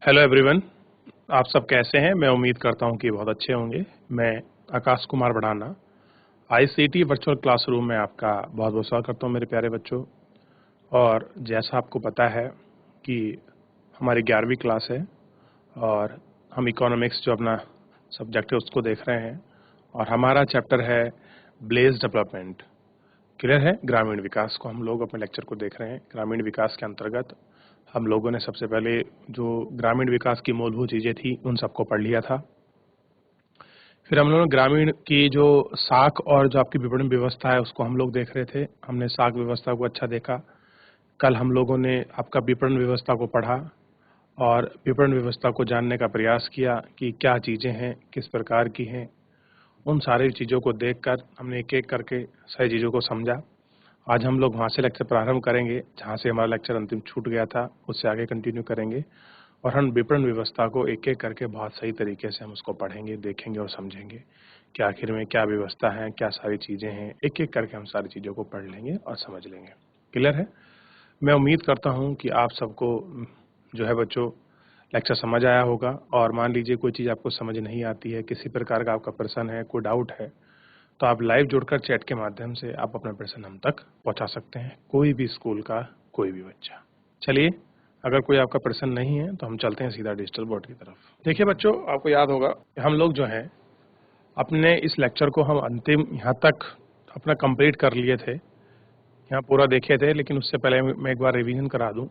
Hello everyone. आप सब कैसे हैं? मैं उम्मीद करता हूं कि बहुत अच्छे होंगे। मैं आकाश कुमार बढ़ाना आईसीटी वर्चुअल क्लासरूम में आपका बहुत बहुत स्वागत करता हूं मेरे प्यारे बच्चों। और जैसा आपको पता है कि हमारी 11वीं क्लास है और हम इकोनॉमिक्स जो अपना सब्जेक्ट है उसको देख रहे हैं और हमारा चैप्टर है ब्लेज डेवलपमेंट। क्लियर है? ग्रामीण विकास को हम लोग अपने लेक्चर को देख रहे हैं। ग्रामीण विकास के अंतर्गत हम लोगों ने सबसे पहले जो ग्रामीण विकास की मूलभूत चीजें थी उन सबको पढ़ लिया था। फिर हम लोगों ने ग्रामीण की जो साख और जो आपकी विपणन व्यवस्था है उसको हम लोग देख रहे थे। हमने साख व्यवस्था को अच्छा देखा। कल हम लोगों ने आपका विपणन व्यवस्था को पढ़ा और विपणन व्यवस्था को जानने का प्रयास किया कि क्या चीजें हैं, किस प्रकार की हैं। उन सारी चीजों को देखकर हमने एक एक करके सारी चीजों को समझा। आज हम लोग वहाँ से लेक्चर प्रारंभ करेंगे जहाँ से हमारा लेक्चर अंतिम छूट गया था, उससे आगे कंटिन्यू करेंगे और हम विपणन व्यवस्था को एक एक करके बहुत सही तरीके से हम उसको पढ़ेंगे, देखेंगे और समझेंगे कि आखिर में क्या व्यवस्था है, क्या सारी चीज़ें हैं। एक एक करके हम सारी चीज़ों को पढ़ लेंगे और समझ लेंगे। क्लियर है? मैं उम्मीद करता हूँ कि आप सबको जो है बच्चों लेक्चर समझ आया होगा। और मान लीजिए कोई चीज़ आपको समझ नहीं आती है, किसी प्रकार का आपका प्रश्न है, कोई डाउट है, तो आप लाइव जुड़कर चैट के माध्यम से आप अपना प्रश्न हम तक पहुंचा सकते हैं, कोई भी स्कूल का कोई भी बच्चा। चलिए, अगर कोई आपका प्रश्न नहीं है तो हम चलते हैं सीधा डिजिटल बोर्ड की तरफ। देखिए बच्चों, आपको याद होगा कि हम लोग जो है अपने इस लेक्चर को हम अंतिम यहाँ तक अपना कंप्लीट कर लिए थे, यहाँ पूरा देखे थे। लेकिन उससे पहले मैं एक बार रिवीजन करा दूं।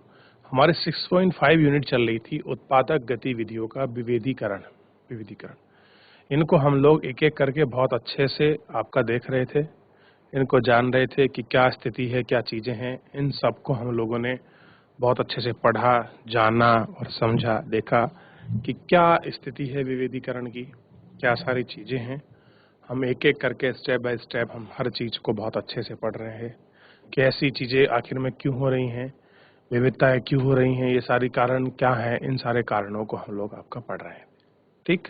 हमारे 6.5 यूनिट चल रही थी उत्पादक गतिविधियों का विविधीकरण। इनको हम लोग एक एक करके बहुत अच्छे से आपका देख रहे थे, इनको जान रहे थे कि क्या स्थिति है, क्या चीज़ें हैं। इन सबको हम लोगों ने बहुत अच्छे से पढ़ा, जाना और समझा, देखा कि क्या स्थिति है विविधीकरण की, क्या सारी चीज़ें हैं। हम एक एक करके स्टेप बाय स्टेप हम हर चीज़ को बहुत अच्छे से पढ़ रहे हैं कि ऐसी चीज़ें आखिर में क्यों हो रही हैं, विविधताएं क्यों हो रही हैं, ये सारी कारण क्या हैं। इन सारे कारणों को हम लोग आपका पढ़ रहे हैं। ठीक।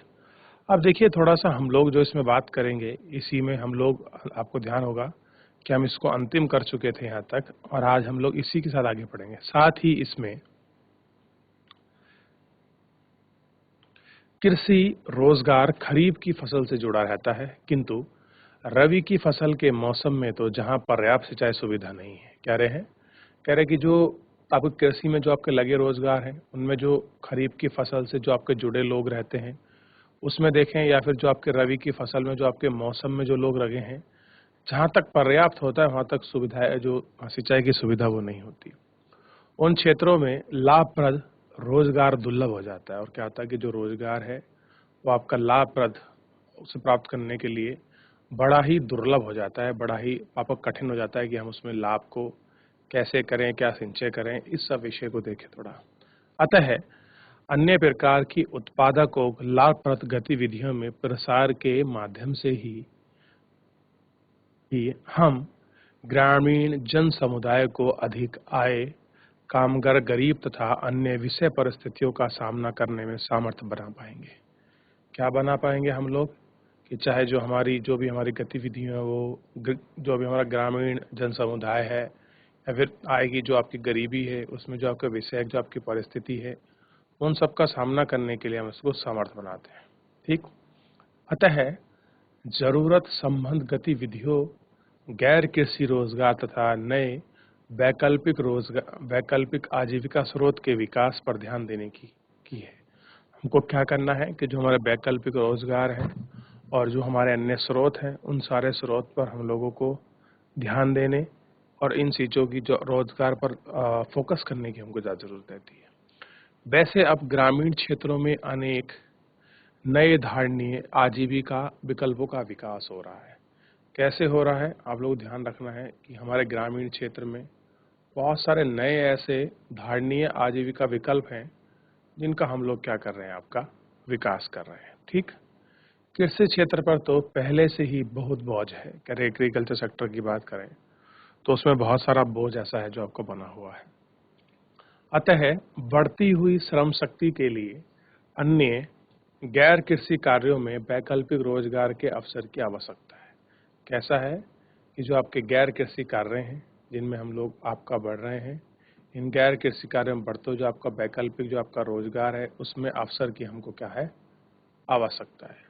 अब देखिए, थोड़ा सा हम लोग जो इसमें बात करेंगे, इसी में हम लोग, आपको ध्यान होगा कि हम इसको अंतिम कर चुके थे यहाँ तक और आज हम लोग इसी के साथ आगे बढ़ेंगे। साथ ही इसमें कृषि रोजगार खरीफ की फसल से जुड़ा रहता है, किंतु रबी की फसल के मौसम में तो जहाँ पर्याप्त सिंचाई सुविधा नहीं है। कह रहे हैं, कह रहे कि जो आपको कृषि में जो आपके लगे रोजगार हैं, उनमें जो खरीफ की फसल से जो आपके जुड़े लोग रहते हैं उसमें देखें, या फिर जो आपके रबी की फसल में जो आपके मौसम में जो लोग लगे हैं, जहाँ तक पर्याप्त होता है वहाँ तक सुविधाएं, जो सिंचाई की सुविधा वो नहीं होती। उन क्षेत्रों में लाभप्रद रोजगार दुर्लभ हो जाता है और क्या होता है कि जो रोजगार है वो आपका लाभप्रद उसे प्राप्त करने के लिए बड़ा ही दुर्लभ हो जाता है, बड़ा ही आपको कठिन हो जाता है कि हम उसमें लाभ को कैसे करें, क्या संचय करें, इस सब विषय को देखें थोड़ा। अतः अन्य प्रकार की उत्पादक और लाभप्रद गतिविधियों में प्रसार के माध्यम से ही हम ग्रामीण जन समुदाय को अधिक आय, कामगार, गरीब तथा अन्य विषय परिस्थितियों का सामना करने में सामर्थ्य बना पाएंगे। क्या बना पाएंगे हम लोग कि चाहे जो हमारी जो भी हमारी गतिविधियाँ हैं वो जो भी हमारा ग्रामीण जन समुदाय है, या फिर आएगी जो आपकी गरीबी है, उसमें जो आपका विषय, जो आपकी परिस्थिति है, उन सब का सामना करने के लिए हम इसको समर्थ बनाते हैं। ठीक। अतः जरूरत संबंध गतिविधियों, गैर कृषि रोजगार तथा नए वैकल्पिक आजीविका स्रोत के विकास पर ध्यान देने की है। हमको क्या करना है कि जो हमारे वैकल्पिक रोजगार है और जो हमारे अन्य स्रोत हैं, उन सारे स्रोत पर हम लोगों को ध्यान देने और इन चीज़ों की जो रोजगार पर फोकस करने की हमको ज़्यादा जरूरत रहती है। वैसे अब ग्रामीण क्षेत्रों में अनेक नए धारणीय आजीविका विकल्पों का विकास हो रहा है। कैसे हो रहा है? आप लोग ध्यान रखना है कि हमारे ग्रामीण क्षेत्र में बहुत सारे नए ऐसे धारणीय आजीविका विकल्प हैं जिनका हम लोग क्या कर रहे हैं, आपका विकास कर रहे हैं। ठीक। कृषि क्षेत्र पर तो पहले से ही बहुत बोझ है। अगर एग्रीकल्चर सेक्टर की बात करें तो उसमें बहुत सारा बोझ ऐसा है जो आपको बना हुआ है। अतः बढ़ती हुई श्रम शक्ति के लिए अन्य गैर कृषि कार्यों में वैकल्पिक रोजगार के अवसर की आवश्यकता है। कैसा है कि जो आपके गैर कृषि कार्य हैं जिनमें हम लोग आपका बढ़ रहे हैं, इन गैर कृषि कार्यों में बढ़ते जो आपका वैकल्पिक जो आपका रोजगार है उसमें अवसर की हमको क्या है, आवश्यकता है।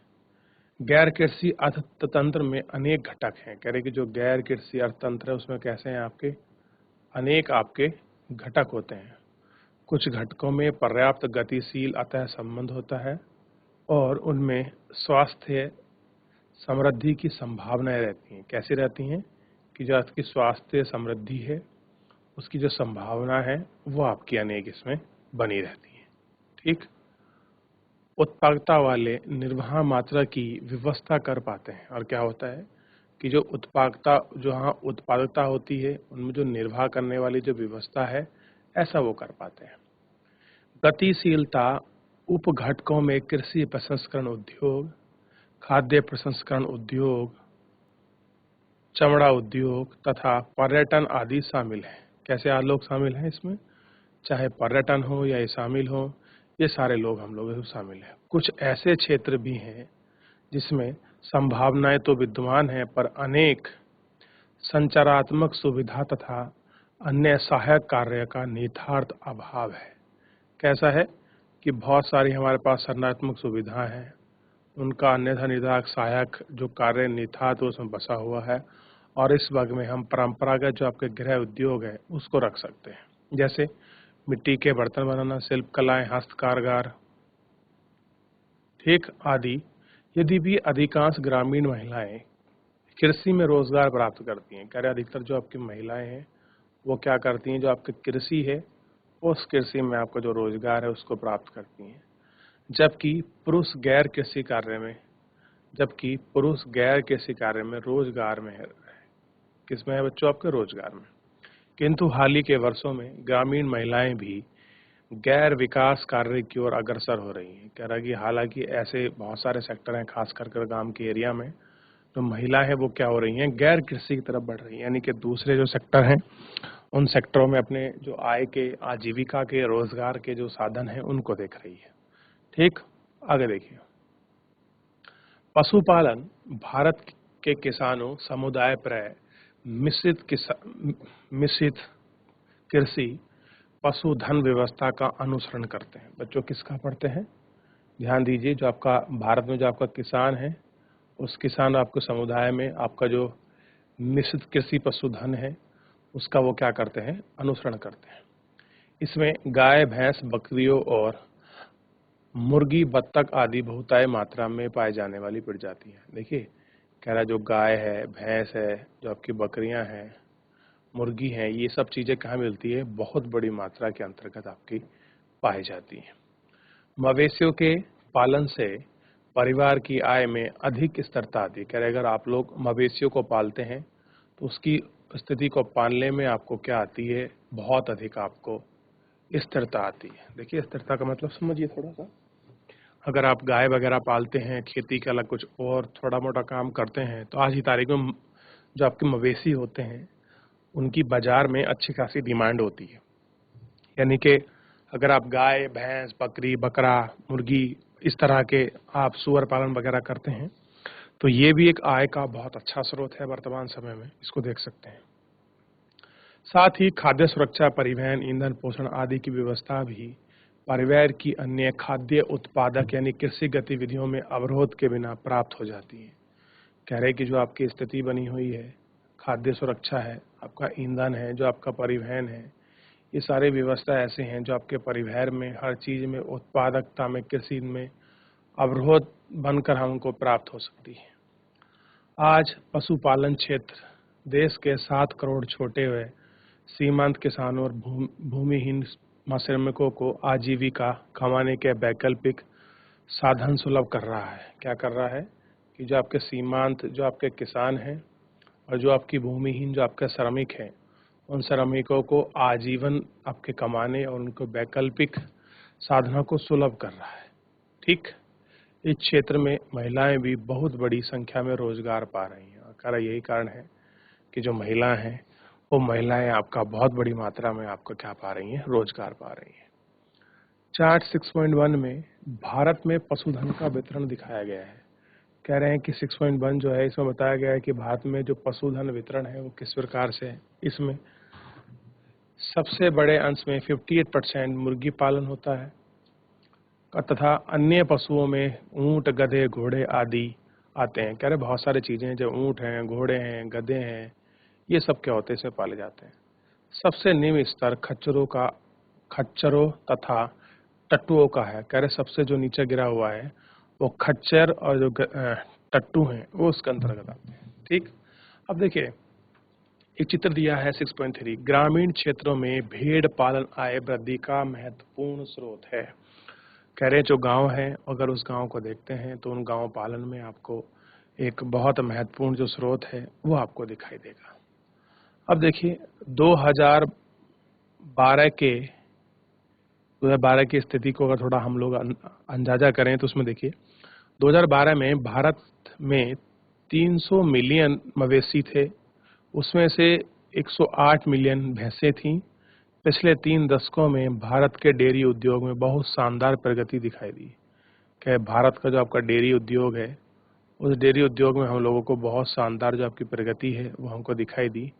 गैर कृषि अर्थतंत्र में अनेक घटक हैं। कह रहे कि जो गैर कृषि अर्थतंत्र है उसमें कैसे हैं आपके अनेक आपके घटक होते हैं। कुछ घटकों में पर्याप्त गतिशील अतः संबंध होता है और उनमें स्वास्थ्य समृद्धि की संभावनाएं रहती हैं। कैसी रहती हैं कि जो आपकी स्वास्थ्य समृद्धि है उसकी जो संभावना है वो आपकी अनेक इसमें बनी रहती है। ठीक, उत्पादकता वाले निर्वाह मात्रा की व्यवस्था कर पाते हैं। और क्या होता है कि जो उत्पादकता होती है उनमें जो निर्वाह करने वाली जो व्यवस्था है ऐसा वो कर पाते हैं। गतिशीलता उपघटकों में कृषि प्रसंस्करण उद्योग, खाद्य प्रसंस्करण उद्योग, चमड़ा उद्योग तथा पर्यटन आदि शामिल हैं। कैसे आज लोग शामिल हैं इसमें, चाहे पर्यटन हो या ये शामिल हो, ये सारे लोग हम लोग इसमें शामिल हैं। कुछ ऐसे क्षेत्र भी हैं जिसमें संभावनाएं तो विद्यमान हैं पर अनेक संचारात्मक सुविधा तथा अन्य सहायक कार्य का निहितार्थ अभाव है। कैसा है कि बहुत सारी हमारे पास संरचनात्मक सुविधाएं हैं, उनका अन्यथा निदाक सहायक जो कार्य निहितार्थ उसमें बसा हुआ है और इस वर्ग में हम परंपरागत जो आपके गृह उद्योग है उसको रख सकते हैं। जैसे मिट्टी के बर्तन बनाना, शिल्प कलाएं, हस्तकारगार, ठीक आदि। यदि भी अधिकांश ग्रामीण महिलाएं कृषि में रोजगार प्राप्त करती हैं, कह रहे अधिकतर जो आपकी महिलाएं हैं वो क्या करती हैं, जो आपकी कृषि है उस कृषि में आपका जो रोजगार है उसको प्राप्त करती हैं। जबकि पुरुष गैर कृषि कार्य में रोजगार में है। किसमें है बच्चों, आपके रोजगार में। किंतु हाल ही के वर्षों में ग्रामीण महिलाएं भी गैर विकास कार्य की ओर अग्रसर हो रही हैं। कह रहा है कि हालांकि ऐसे बहुत सारे सेक्टर हैं खास कर गांव के एरिया में, तो महिला है वो क्या हो रही हैं, गैर कृषि की तरफ बढ़ रही हैं। यानी कि दूसरे जो सेक्टर हैं उन सेक्टरों में अपने जो आय के, आजीविका के, रोजगार के जो साधन हैं उनको देख रही है। ठीक, आगे देखिए। पशुपालन भारत के किसानों समुदाय प्राय मिश्रित कृषि पशुधन व्यवस्था का अनुसरण करते हैं। बच्चों किसका पढ़ते हैं, ध्यान दीजिए। जो आपका भारत में जो आपका किसान है उस किसान आपके समुदाय में आपका जो मिश्रित कृषि पशुधन है उसका वो क्या करते हैं, अनुसरण करते हैं। इसमें गाय, भैंस, बकरियों और मुर्गी, बत्तख आदि बहुतायत मात्रा में पाई जाने वाली प्रजाति है। देखिए कह रहा जो गाय है, भैंस है, जो आपकी बकरियां हैं, मुर्गी हैं, ये सब चीजें कहाँ मिलती है, बहुत बड़ी मात्रा के अंतर्गत आपकी पाई जाती है। मवेशियों के पालन से परिवार की आय में अधिक स्थिरता आती है। कह रहे अगर आप लोग मवेशियों को पालते हैं तो उसकी स्थिति को पालने में आपको क्या आती है, बहुत अधिक आपको स्थिरता आती है। देखिए स्थिरता का मतलब समझिए थोड़ा सा। अगर आप गाय वगैरह पालते हैं, खेती के अलग कुछ और थोड़ा मोटा काम करते हैं, तो आज की तारीख में जो आपके मवेशी होते हैं उनकी बाजार में अच्छी खासी डिमांड होती है। यानी कि अगर आप गाय, भैंस, बकरी, बकरा, मुर्गी, इस तरह के आप सूअर पालन वगैरह करते हैं तो ये भी एक आय का बहुत अच्छा स्रोत है वर्तमान समय में, इसको देख सकते हैं। साथ ही खाद्य सुरक्षा, परिवहन, ईंधन, पोषण आदि की व्यवस्था भी परिवार की अन्य खाद्य उत्पादक यानी कृषि गतिविधियों में अवरोध के बिना प्राप्त हो जाती है। कह रहे कि जो आपकी स्थिति बनी हुई है, खाद्य सुरक्षा है, आपका ईंधन है, जो आपका परिवहन है, ये सारे व्यवस्था ऐसे हैं जो आपके परिवार में हर चीज में, उत्पादकता में, कृषि में अवरोध बनकर हमको प्राप्त हो सकती है। आज पशुपालन क्षेत्र देश के 7 करोड़ छोटे हुए सीमांत किसानों और भूमिहीन श्रमिकों को आजीविका कमाने के वैकल्पिक साधन सुलभ कर रहा है। क्या कर रहा है कि जो आपके सीमांत, जो आपके किसान हैं और जो आपकी भूमिहीन, जो आपके श्रमिक हैं, उन श्रमिकों को आजीवन आपके कमाने और उनको वैकल्पिक साधनों को सुलभ कर रहा है। ठीक, इस क्षेत्र में महिलाएं भी बहुत बड़ी संख्या में रोजगार पा रही हैं और कारण यही कारण है कि जो महिलाएं हैं वो महिलाएं आपका बहुत बड़ी मात्रा में आपको क्या पा रही हैं, रोजगार पा रही हैं। चार्ट 6.1 में भारत में पशुधन का वितरण दिखाया गया है। कह रहे हैं कि 6.1 जो है इसमें बताया गया है कि भारत में जो पशुधन वितरण है वो किस प्रकार से है। इसमें सबसे बड़े अंश में 58% मुर्गी पालन होता है तथा अन्य पशुओं में ऊंट, गधे, घोड़े आदि आते हैं। कह रहे बहुत सारी चीजें हैं, जो ऊंट हैं, घोड़े हैं, गधे हैं, ये सब क्या होते हैं, इसमें पाले जाते हैं। सबसे निम्न स्तर खच्चरों तथा टट्टुओं का है। कह रहे सबसे जो नीचे गिरा हुआ है वो खच्चर और जो टट्टू हैं वो उसके अंतर्गत आते हैं। ठीक, अब देखिए एक चित्र दिया है 6.3, ग्रामीण क्षेत्रों में भेड़ पालन आय वृद्धि का महत्वपूर्ण स्रोत है। कह रहे जो गांव है, अगर उस गांव को देखते हैं तो उन गांव पालन में आपको एक बहुत महत्वपूर्ण जो स्रोत है वो आपको दिखाई देगा। अब देखिए 2012 की स्थिति को अगर थोड़ा हम लोग अंदाजा करें तो उसमें देखिए 2012 में भारत में 300 मिलियन मवेशी थे, उसमें से 108 मिलियन भैंसें थीं। पिछले 3 दशकों में भारत के डेयरी उद्योग में बहुत शानदार प्रगति दिखाई दी। क्या भारत का जो आपका डेयरी उद्योग है, उस डेयरी उद्योग में हम लोगों को बहुत शानदार जो आपकी प्रगति है वो हमको दिखाई दी।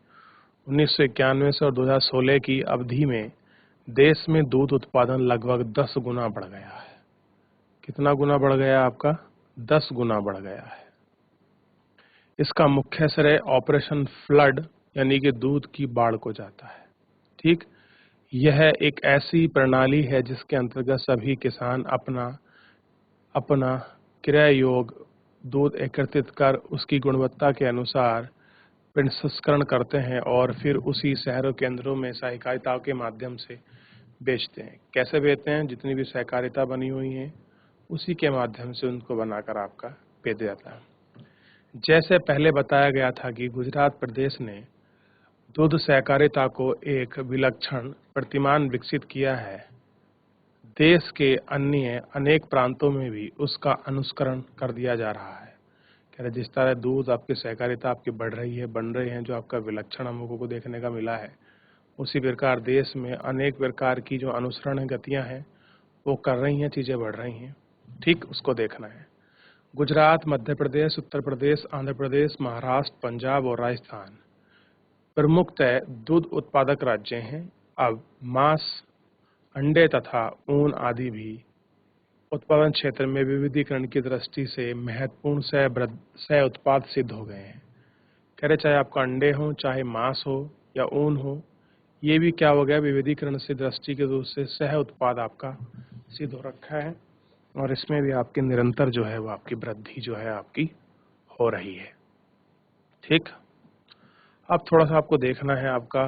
1991 से और 2016 की अवधि में देश में दूध उत्पादन लगभग 10 गुना बढ़ गया है। कितना गुना बढ़ गया आपका? 10 गुना बढ़ गया है। इसका मुख्य श्रेय ऑपरेशन फ्लड यानी कि दूध की बाढ़ को जाता है। ठीक, यह एक ऐसी प्रणाली है जिसके अंतर्गत सभी किसान अपना क्रय योग्य दूध एकत्रित कर उसकी गुणवत्ता के अनुसार प्रसंस्करण करते हैं और फिर उसी शहरों केंद्रों में सहकारिता के माध्यम से बेचते हैं। कैसे बेचते हैं? जितनी भी सहकारिता बनी हुई हैं उसी के माध्यम से उनको बनाकर आपका बेच जाता है। जैसे पहले बताया गया था कि गुजरात प्रदेश ने दूध सहकारिता को एक विलक्षण प्रतिमान विकसित किया है, देश के अन्य अनेक प्रांतों में भी उसका अनुसरण कर दिया जा रहा है। कह रहे जिस तरह दूध आपकी सहकारिता आपकी बढ़ रही है, बन रहे हैं, जो आपका विलक्षण हम लोगों को देखने का मिला है, उसी प्रकार देश में अनेक प्रकार की जो अनुसरण गतियां हैं वो कर रही हैं, चीजें बढ़ रही हैं। ठीक, उसको देखना है। गुजरात, मध्य प्रदेश, उत्तर प्रदेश, आंध्र प्रदेश, महाराष्ट्र, पंजाब और राजस्थान प्रमुखतः दूध उत्पादक राज्य हैं। अब मांस, अंडे तथा ऊन आदि भी उत्पादन क्षेत्र में विविधीकरण की दृष्टि से महत्वपूर्ण सह उत्पाद सिद्ध हो गए हैं। कह रहे चाहे आपका अंडे हो, चाहे मांस हो या ऊन हो, ये भी क्या हो गया, विविधीकरण से दृष्टि के रूप से सह उत्पाद आपका सिद्ध हो रखा है और इसमें भी आपकी निरंतर जो है वो आपकी वृद्धि जो है आपकी हो रही है। ठीक, अब थोड़ा सा आपको देखना है आपका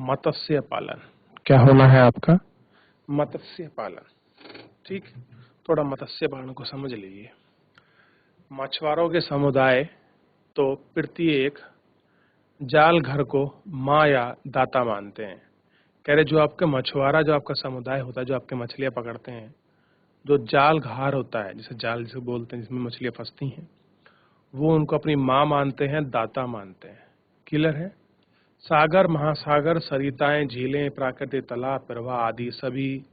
मत्स्य पालन। क्या होना है आपका? मत्स्य पालन। ठीक, थोड़ा मत्स्य पालन को समझ लीजिए। मछुआरों के समुदाय तो प्रत्येक जाल घर को माँ या दाता मानते हैं। कह रहे जो आपके मछुआरा, जो आपका समुदाय होता है, जो आपके मछलियां पकड़ते हैं, जो जाल घार होता है, जिसे जाल जिसे बोलते हैं, जिसमें मछलियां फंसती हैं, वो उनको अपनी माँ मानते हैं, दाता मानते हैं। क्लियर है? सागर, महासागर, सरिताएं, झीलें, प्राकृतिक तालाब, प्रवाह आदि सभी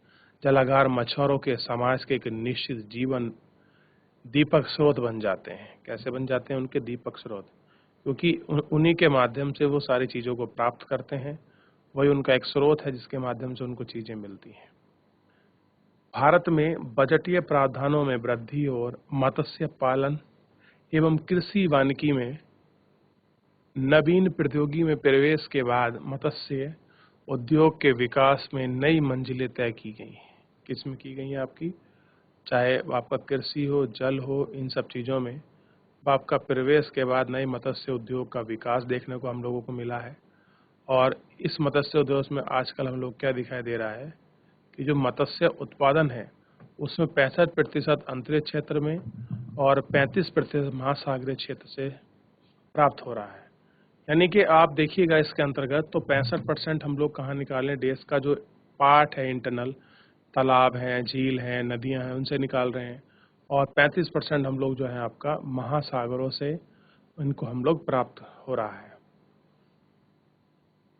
जलागार मछुआरों के समाज के एक निश्चित जीवन दीपक स्रोत बन जाते हैं। कैसे बन जाते हैं? उनके दीपक स्रोत, क्योंकि उन्हीं के माध्यम से वो सारी चीज़ों को प्राप्त करते हैं। वही उनका एक स्रोत है जिसके माध्यम से उनको चीज़ें मिलती हैं। भारत में बजटीय प्रावधानों में वृद्धि और मत्स्य पालन एवं कृषि वानिकी में नवीन प्रौद्योगिकी में प्रवेश के बाद मत्स्य उद्योग के विकास में नई मंजिलें तय की गई हैं। किसमें की गई हैं आपकी? चाहे आपका कृषि हो, जल हो, इन सब चीज़ों में आपका प्रवेश के बाद नए मत्स्य उद्योग का विकास देखने को हम लोगों को मिला है। और इस मत्स्य उद्योग में आजकल हम लोग क्या दिखाई दे रहा है कि जो मत्स्य उत्पादन है उसमें 65% अंतरिक्ष क्षेत्र में और 35% महासागरीय क्षेत्र से प्राप्त हो रहा है। यानी कि आप देखिएगा इसके अंतर्गत तो 65% हम लोग कहाँ निकालें, देश का जो पार्ट है इंटरनल, तालाब हैं, झील हैं, नदियां हैं, उनसे निकाल रहे हैं और 35% हम लोग जो है आपका महासागरों से इनको हम लोग प्राप्त हो रहा है।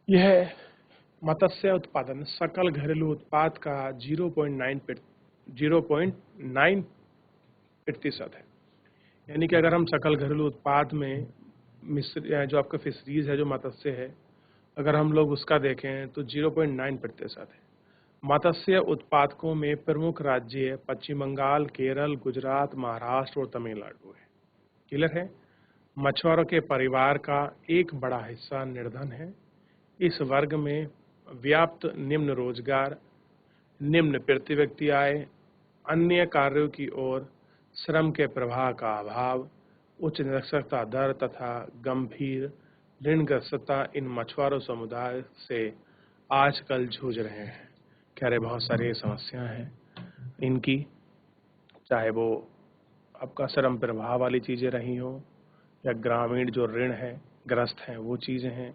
यह मत्स्य उत्पादन सकल घरेलू उत्पाद का 0.9% है। यानी कि अगर हम सकल घरेलू उत्पाद में जो आपका फिशरीज है, जो मत्स्य है, अगर हम लोग उसका देखें तो 0.9% है। मत्स्य उत्पादकों में प्रमुख राज्य पश्चिम बंगाल, केरल, गुजरात, महाराष्ट्र और तमिलनाडु है। क्लियर है? मछुआरों के परिवार का एक बड़ा हिस्सा निर्धन है। इस वर्ग में व्याप्त निम्न रोजगार, निम्न प्रति व्यक्ति आय, अन्य कार्यों की ओर श्रम के प्रवाह का अभाव, उच्च निरक्षरता दर तथा गंभीर ऋणग्रस्तता इन मछुआरों समुदाय से आजकल जूझ रहे हैं। कह रहे बहुत सारी समस्याएं हैं इनकी, चाहे वो आपका श्रम प्रवाह वाली चीज़ें रही हो या ग्रामीण जो ऋण है ग्रस्त हैं वो चीज़ें हैं,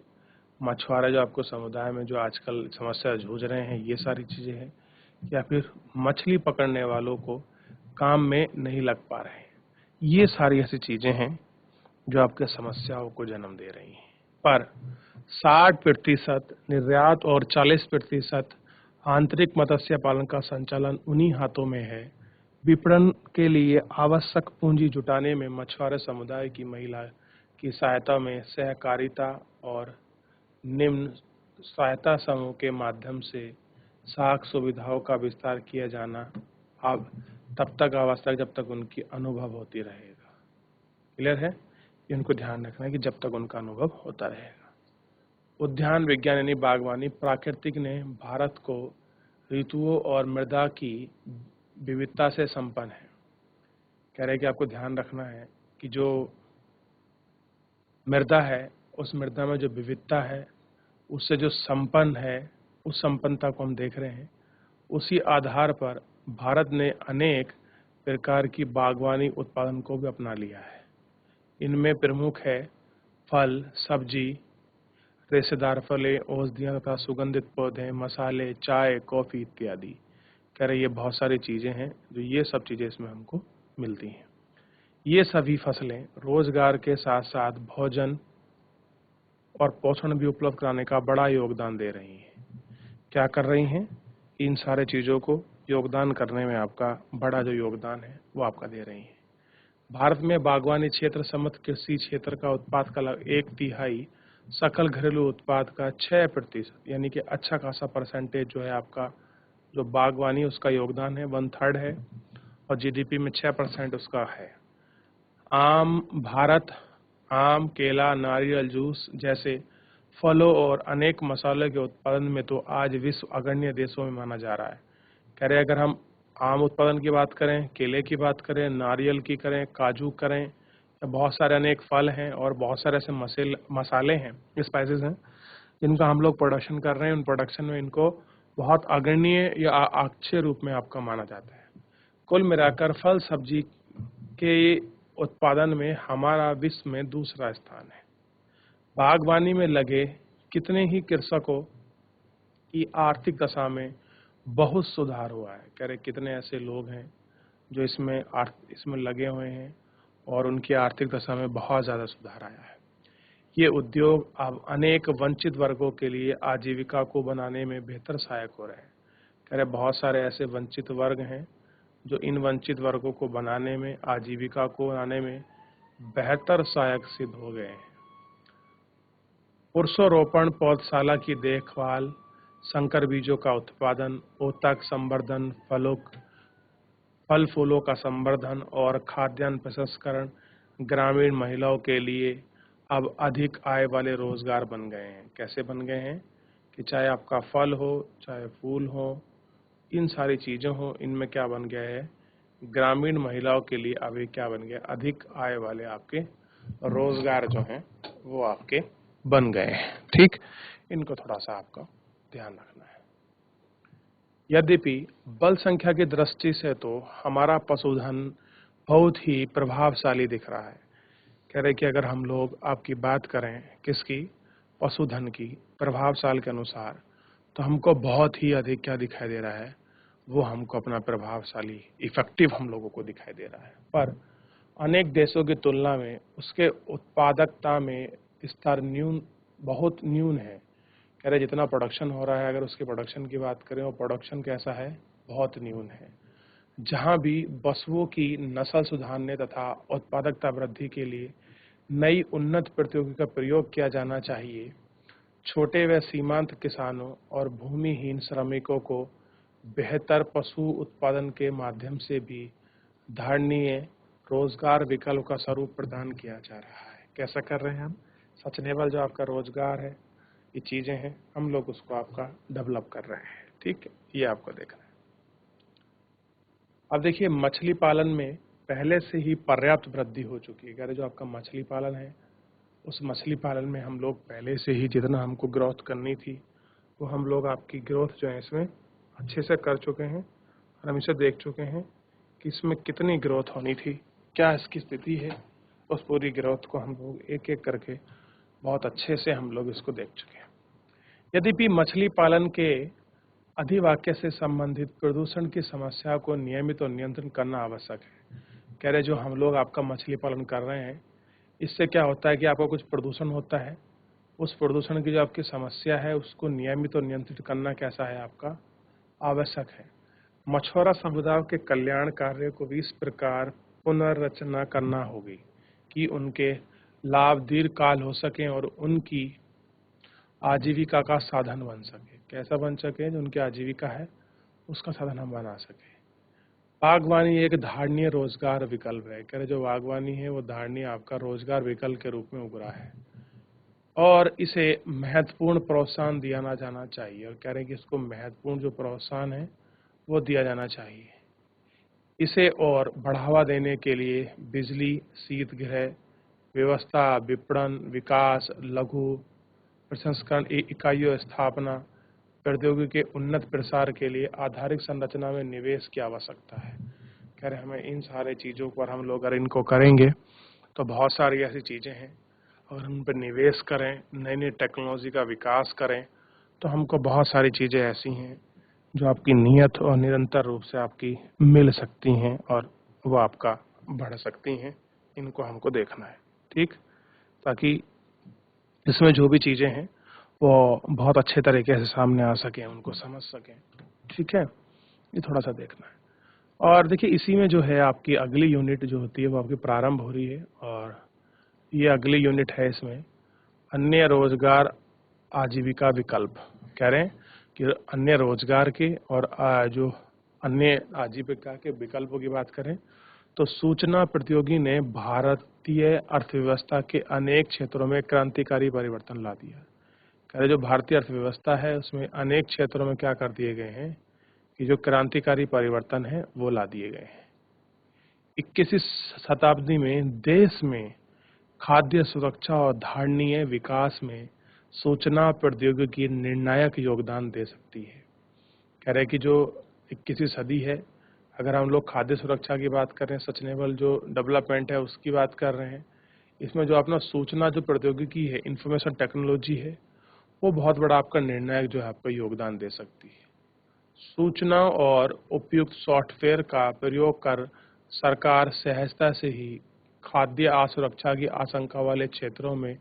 मछुआरे जो आपको समुदाय में जो आजकल समस्या जूझ रहे हैं ये सारी चीज़ें हैं, या फिर मछली पकड़ने वालों को काम में नहीं लग पा रहे हैं। ये सारी ऐसी चीज़ें हैं जो आपके समस्याओं को जन्म दे रही हैं। पर 60% निर्यात और 40% आंतरिक मत्स्य पालन का संचालन उन्हीं हाथों में है। विपणन के लिए आवश्यक पूंजी जुटाने में मछुआरे समुदाय की महिला की सहायता में सहकारिता और निम्न सहायता समूह के माध्यम से साख सुविधाओं का विस्तार किया जाना अब तब तक आवश्यक जब तक उनकी अनुभव होती रहेगा। क्लियर है? इनको ध्यान रखना है कि जब तक उनका अनुभव होता रहेगा। उद्यान विज्ञान यानी बागवानी प्राकृतिक ने भारत को ऋतुओं और मृदा की विविधता से संपन्न है। कह रहे कि आपको ध्यान रखना है कि जो मृदा है उस मृदा में जो विविधता है उससे जो संपन्न है, उस संपन्नता को हम देख रहे हैं। उसी आधार पर भारत ने अनेक प्रकार की बागवानी उत्पादन को भी अपना लिया है। इनमें प्रमुख है फल, सब्जी, रेशेदार फलें, औषधियाँ तथा सुगंधित पौधे, मसाले, चाय, कॉफ़ी इत्यादि। कह रहे ये बहुत सारी चीज़ें हैं जो ये सब चीज़ें इसमें हमको मिलती हैं। ये सभी फसलें रोजगार के साथ साथ भोजन और पोषण भी उपलब्ध कराने का बड़ा योगदान दे रही हैं। क्या कर रही हैं? इन सारे चीज़ों को योगदान करने में आपका बड़ा जो योगदान है वो आपका दे रही हैं। भारत में बागवानी क्षेत्र समस्त कृषि क्षेत्र का उत्पाद का 1/3 सकल घरेलू उत्पाद का 6% यानी कि अच्छा खासा परसेंटेज जो है आपका जो बागवानी उसका योगदान है 1/3 है और जीडीपी में 6% उसका है। भारत आम, केला, नारियल जूस जैसे फलों और अनेक मसालों के उत्पादन में तो आज विश्व अग्रणी देशों में माना जा रहा है। कह रहे अगर हम आम उत्पादन की बात करें, केले की बात करें, नारियल की करें, काजू करें, बहुत सारे अनेक फल हैं और बहुत सारे ऐसे मसाले हैं, स्पाइसेस हैं जिनका हम लोग प्रोडक्शन कर रहे हैं। उन प्रोडक्शन में इनको बहुत अग्रणीय या अच्छे रूप में आपका माना जाता है। कुल मिलाकर फल सब्जी के उत्पादन में हमारा विश्व में दूसरा स्थान है। बागवानी में लगे कितने ही कृषकों की आर्थिक दशा में बहुत सुधार हुआ है। कह रहे कितने ऐसे लोग हैं जो इसमें लगे हुए हैं और उनकी आर्थिक दशा में बहुत ज़्यादा सुधार आया है। ये उद्योग अब अनेक वंचित वर्गों के लिए आजीविका को बनाने में बेहतर सहायक हो रहे हैं। कह रहे बहुत सारे ऐसे वंचित वर्ग हैं जो इन वंचित वर्गों को बनाने में, आजीविका को बनाने में बेहतर सहायक सिद्ध हो गए हैं। वृक्षारोपण, पौधशाला की देखभाल, संकर बीजों का उत्पादन, उत्तक संवर्धन, फल फूलों का संवर्धन और खाद्यान्न प्रसंस्करण ग्रामीण महिलाओं के लिए अब अधिक आय वाले रोजगार बन गए हैं। कैसे बन गए हैं कि चाहे आपका फल हो, चाहे फूल हो, इन सारी चीज़ें हो, इनमें क्या बन गया है, ग्रामीण महिलाओं के लिए अभी क्या बन गया, अधिक आय वाले आपके रोजगार जो हैं वो आपके बन गए हैं। ठीक, इनको थोड़ा सा आपका ध्यान रखना है। यद्यपि बल संख्या की दृष्टि से तो हमारा पशुधन बहुत ही प्रभावशाली दिख रहा है। कह रहे कि अगर हम लोग आपकी बात करें किसकी, पशुधन की प्रभावशाली के अनुसार, तो हमको बहुत ही अधिक क्या दिखाई दे रहा है, वो हमको अपना प्रभावशाली इफेक्टिव हम लोगों को दिखाई दे रहा है। पर अनेक देशों की तुलना में उसके उत्पादकता में स्तर बहुत न्यून है। कह रहे जितना प्रोडक्शन हो रहा है, अगर उसके प्रोडक्शन की बात करें, वो प्रोडक्शन कैसा है, बहुत न्यून है। जहां भी पशुओं की नस्ल सुधारने तथा उत्पादकता वृद्धि के लिए नई उन्नत प्रौद्योगिकी का प्रयोग किया जाना चाहिए, छोटे व सीमांत किसानों और भूमिहीन श्रमिकों को बेहतर पशु उत्पादन के माध्यम से भी धारणीय रोजगार विकल्प का स्वरूप प्रदान किया जा रहा है। कैसा कर रहे हैं हम? सस्टेनेबल जो आपका रोजगार है, ये चीजें हैं, हम लोग उसको आपका डेवलप कर रहे हैं। ठीक है, ये आपको देखना है। अब देखिए, मछली पालन में पहले से ही पर्याप्त वृद्धि हो चुकी है। कह रहे जो आपका मछली पालन है, उस मछली पालन में हम लोग पहले से ही जितना हमको ग्रोथ करनी थी, वो हम लोग आपकी ग्रोथ जो है इसमें अच्छे से कर चुके हैं और हम इसे देख चुके हैं कि इसमें कितनी ग्रोथ होनी थी, क्या इसकी स्थिति है। उस पूरी ग्रोथ को हम लोग एक एक करके बहुत अच्छे से हम लोग इसको देख चुके हैं। यद्यपि मछली पालन के अधिवाक्य से संबंधित प्रदूषण की समस्या को नियमित और नियंत्रण करना आवश्यक है। कह रहे जो हम लोग आपका मछली पालन कर रहे हैं, इससे क्या होता है कि आपको कुछ प्रदूषण होता है, उस प्रदूषण की जो आपकी समस्या है उसको नियमित और नियंत्रित करना कैसा है आपका आवश्यक है। मछुआरा समुदाय के कल्याण कार्य को भी इस प्रकार पुनर्रचना करना होगी कि उनके लाभ दीर्घकाल हो सके और उनकी आजीविका का साधन बन सके। कैसा बन सके? जो उनकी आजीविका है उसका साधन हम बना सके। बागवानी एक धारणीय रोजगार विकल्प है। कह रहे जो बागवानी है वो धारणीय आपका रोजगार विकल्प के रूप में उभरा है और इसे महत्वपूर्ण प्रोत्साहन दिया जाना चाहिए। और कह रहे हैं कि इसको महत्वपूर्ण जो प्रोत्साहन है वो दिया जाना चाहिए। इसे और बढ़ावा देने के लिए बिजली, शीतगृह व्यवस्था, विपणन, विकास, लघु प्रसंस्करण इकाइयों स्थापना, प्रौद्योगिकी के उन्नत प्रसार के लिए आधारिक संरचना में निवेश की आवश्यकता है। कह रहे हमें इन सारे चीज़ों पर हम लोग अगर इनको करेंगे तो बहुत सारी ऐसी चीज़ें हैं, अगर उन पर निवेश करें, नई नई टेक्नोलॉजी का विकास करें, तो हमको बहुत सारी चीज़ें ऐसी हैं जो आपकी नियत और निरंतर रूप से आपकी मिल सकती हैं और वो आपका बढ़ सकती हैं। इनको हमको देखना है, ठीक, ताकि इसमें जो भी चीज़ें हैं वो बहुत अच्छे तरीके से सामने आ सकें, उनको समझ सकें। ठीक है, ये थोड़ा सा देखना है। और देखिए इसी में जो है आपकी अगली यूनिट जो होती है वो आपकी प्रारंभ हो रही है और ये अगली यूनिट है। इसमें अन्य रोजगार आजीविका विकल्प। कह रहे हैं कि अन्य रोजगार के और जो अन्य आजीविका के विकल्पों की बात करें तो सूचना प्रौद्योगिकी ने भारतीय अर्थव्यवस्था के अनेक क्षेत्रों में क्रांतिकारी परिवर्तन ला दिया। कह रहे जो भारतीय अर्थव्यवस्था है उसमें अनेक क्षेत्रों में क्या कर दिए गए हैं कि जो क्रांतिकारी परिवर्तन है वो ला दिए गए हैं। 21वीं शताब्दी में देश में खाद्य सुरक्षा और धारणीय विकास में सूचना प्रौद्योगिकी निर्णायक योगदान दे सकती है। कह रहे कि जो 21वीं सदी है, अगर हम लोग खाद्य सुरक्षा की बात कर रहे हैं, सस्टेनेबल जो डेवलपमेंट है उसकी बात कर रहे हैं, इसमें जो अपना सूचना जो प्रौद्योगिकी है, इंफॉर्मेशन टेक्नोलॉजी है, वो बहुत बड़ा आपका निर्णायक जो है आपको योगदान दे सकती है। सूचना और उपयुक्त सॉफ्टवेयर का प्रयोग कर सरकार सहजता से ही खाद्य असुरक्षा की आशंका वाले क्षेत्रों में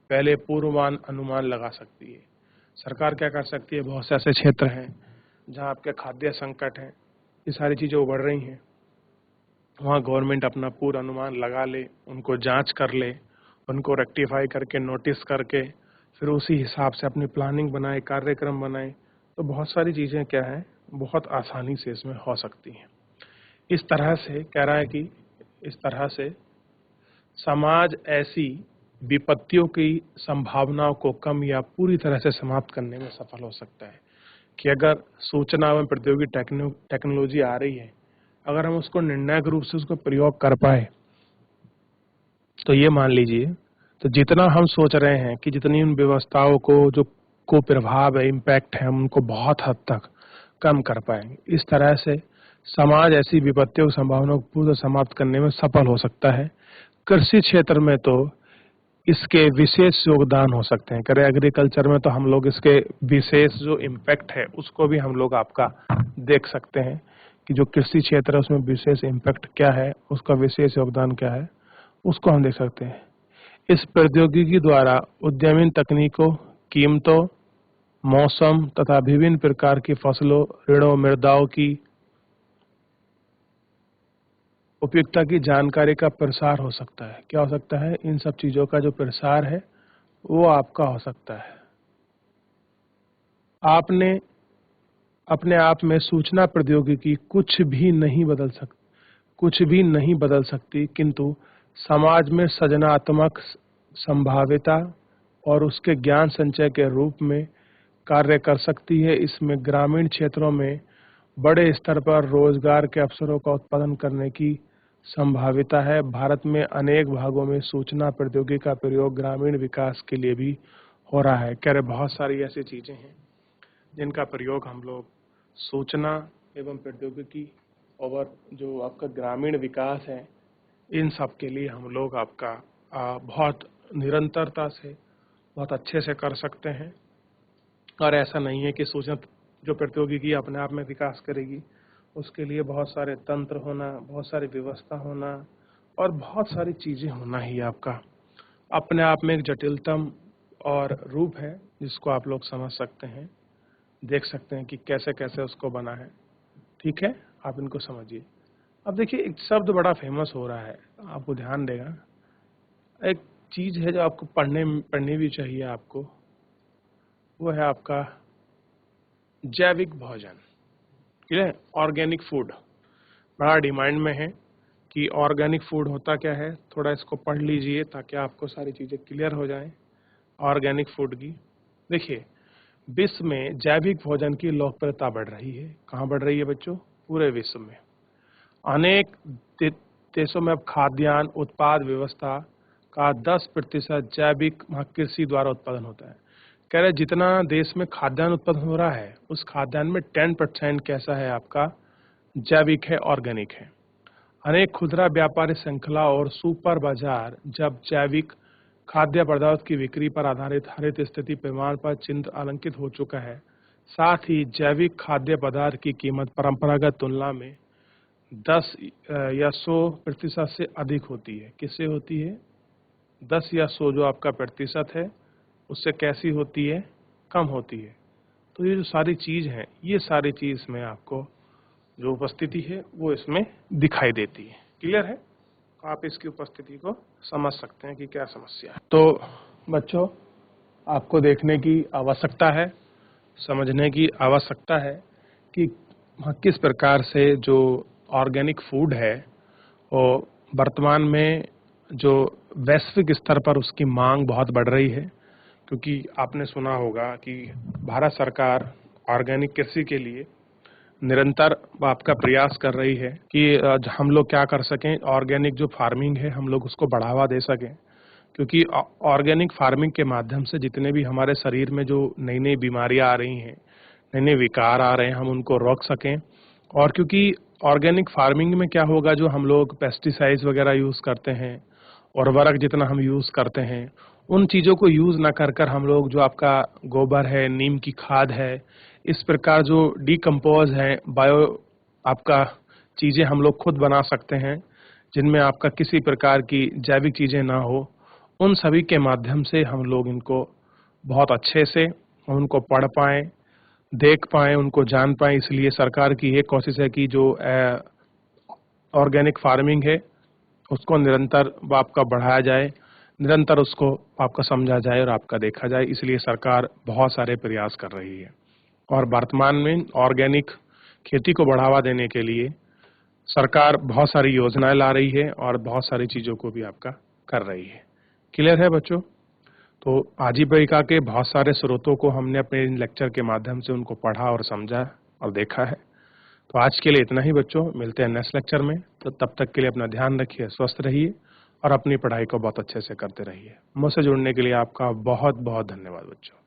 पहले पूर्वानुमान अनुमान लगा सकती है। सरकार क्या कर सकती है? बहुत से ऐसे क्षेत्र हैं जहां आपके खाद्य संकट है, ये सारी चीज़ें उभर रही हैं, वहाँ गवर्नमेंट अपना पूरा अनुमान लगा ले, उनको जांच कर ले, उनको रेक्टिफाई करके नोटिस करके फिर उसी हिसाब से अपनी प्लानिंग बनाए, कार्यक्रम बनाए। तो बहुत सारी चीज़ें क्या हैं, बहुत आसानी से इसमें हो सकती हैं। इस तरह से कह रहा है कि इस तरह से समाज ऐसी विपत्तियों की संभावनाओं को कम या पूरी तरह से समाप्त करने में सफल हो सकता है कि अगर सूचना एवं प्रौद्योगिकी टेक्नोलॉजी आ रही है, अगर हम उसको निर्णायक रूप से उसको प्रयोग कर पाए तो ये मान लीजिए तो जितना हम सोच रहे हैं कि जितनी उन व्यवस्थाओं को जो कुप्रभाव है, इम्पैक्ट है, हम उनको बहुत हद तक कम कर पाएंगे। इस तरह से समाज ऐसी विपत्तियों की संभावनाओं को पूर्ण समाप्त करने में सफल हो सकता है। कृषि क्षेत्र में तो इसके विशेष योगदान हो सकते हैं। करें एग्रीकल्चर में तो हम लोग इसके विशेष जो इम्पैक्ट है उसको भी हम लोग आपका देख सकते हैं कि जो कृषि क्षेत्र है उसमें विशेष इम्पैक्ट क्या है, उसका विशेष योगदान क्या है, उसको हम देख सकते हैं। इस प्रौद्योगिकी द्वारा उद्यमी तकनीकों, कीमतों, मौसम तथा विभिन्न प्रकार की फसलों, ऋणों, मृदाओं की उपयुक्तता की जानकारी का प्रसार हो सकता है। क्या हो सकता है? इन सब चीज़ों का जो प्रसार है वो आपका हो सकता है। आपने अपने आप में सूचना प्रौद्योगिकी कुछ भी नहीं बदल सकती, किंतु समाज में सृजनात्मक संभाव्यता और उसके ज्ञान संचय के रूप में कार्य कर सकती है। इसमें ग्रामीण क्षेत्रों में बड़े स्तर पर रोजगार के अवसरों का उत्पादन करने की संभाव्यता है। भारत में अनेक भागों में सूचना प्रौद्योगिकी का प्रयोग ग्रामीण विकास के लिए भी हो रहा है। कह रहे बहुत सारी ऐसी चीजें हैं जिनका प्रयोग हम लोग सूचना एवं प्रौद्योगिकी और जो आपका ग्रामीण विकास है, इन सब के लिए हम लोग आपका बहुत निरंतरता से बहुत अच्छे से कर सकते हैं। और ऐसा नहीं है कि सूचना जो प्रौद्योगिकी अपने आप में विकास करेगी, उसके लिए बहुत सारे तंत्र होना, बहुत सारी व्यवस्था होना और बहुत सारी चीजें होना ही आपका अपने आप में एक जटिलतम और रूप है, जिसको आप लोग समझ सकते हैं, देख सकते हैं कि कैसे कैसे उसको बना है। ठीक है, आप इनको समझिए। अब देखिए, एक शब्द बड़ा फेमस हो रहा है, आपको ध्यान देगा। एक चीज है जो आपको पढ़नी भी चाहिए आपको, वो है आपका जैविक भोजन। ठीक है, ऑर्गेनिक फूड बड़ा डिमांड में है कि ऑर्गेनिक फूड होता क्या है। थोड़ा इसको पढ़ लीजिए ताकि आपको सारी चीजें क्लियर हो जाएं ऑर्गेनिक फूड की। देखिए, विश्व में जैविक भोजन की लोकप्रियता बढ़ रही है। कहाँ बढ़ रही है बच्चों? पूरे विश्व में। अनेक देशों में अब खाद्यान्न उत्पाद व्यवस्था का 10% जैविक कृषि द्वारा उत्पादन होता है। कह रहे जितना देश में खाद्यान्न उत्पादन हो रहा है, उस खाद्यान्न में 10% कैसा है आपका जैविक है, ऑर्गेनिक है। अनेक खुदरा व्यापारी श्रृंखला और सुपर बाजार जब जैविक खाद्य पदार्थ की बिक्री पर आधारित हरित स्थिति प्रमाण पर चिन्ह अलंकित हो चुका है। साथ ही जैविक खाद्य पदार्थ की कीमत परंपरागत तुलना में 10 या 100% से अधिक होती है। किससे होती है? 10 या 100 जो आपका प्रतिशत है, उससे कैसी होती है? कम होती है। तो ये जो सारी चीज है, ये सारी चीज में आपको जो उपस्थिति है वो इसमें दिखाई देती है। क्लियर है? आप इसकी उपस्थिति को समझ सकते हैं कि क्या समस्या है। तो बच्चों, आपको देखने की आवश्यकता है, समझने की आवश्यकता है कि किस प्रकार से जो ऑर्गेनिक फूड है वो वर्तमान में जो वैश्विक स्तर पर उसकी मांग बहुत बढ़ रही है। क्योंकि आपने सुना होगा कि भारत सरकार ऑर्गेनिक कृषि के लिए निरंतर आपका प्रयास कर रही है कि हम लोग क्या कर सकें, ऑर्गेनिक जो फार्मिंग है हम लोग उसको बढ़ावा दे सकें। क्योंकि ऑर्गेनिक फार्मिंग के माध्यम से जितने भी हमारे शरीर में जो नई नई बीमारियां आ रही हैं, नए नए विकार आ रहे हैं, हम उनको रोक सकें। और क्योंकि ऑर्गेनिक फार्मिंग में क्या होगा, जो हम लोग पेस्टिसाइड्स वगैरह यूज करते हैं, उर्वरक जितना हम यूज करते हैं, उन चीजों को यूज ना कर कर हम लोग जो आपका गोबर है, नीम की खाद है, इस प्रकार जो डिकम्पोज है बायो आपका चीजें हम लोग खुद बना सकते हैं, जिनमें आपका किसी प्रकार की जैविक चीजें ना हो। उन सभी के माध्यम से हम लोग इनको बहुत अच्छे से उनको पढ़ पाएं, देख पाएं, उनको जान पाएं। इसलिए सरकार की ये कोशिश है कि जो ऑर्गेनिक फार्मिंग है उसको निरंतर आपका बढ़ाया जाए, निरंतर उसको आपका समझा जाए और आपका देखा जाए। इसलिए सरकार बहुत सारे प्रयास कर रही है और वर्तमान में ऑर्गेनिक खेती को बढ़ावा देने के लिए सरकार बहुत सारी योजनाएं ला रही है और बहुत सारी चीजों को भी आपका कर रही है। क्लियर है बच्चों? तो आजीविका के बहुत सारे स्रोतों को हमने अपने लेक्चर के माध्यम से उनको पढ़ा और समझा और देखा है। तो आज के लिए इतना ही बच्चों, मिलते हैं नेक्स्ट लेक्चर में। तो तब तक के लिए अपना ध्यान रखिए, स्वस्थ रहिए और अपनी पढ़ाई को बहुत अच्छे से करते रहिए। मुझसे जुड़ने के लिए आपका बहुत बहुत धन्यवाद बच्चों।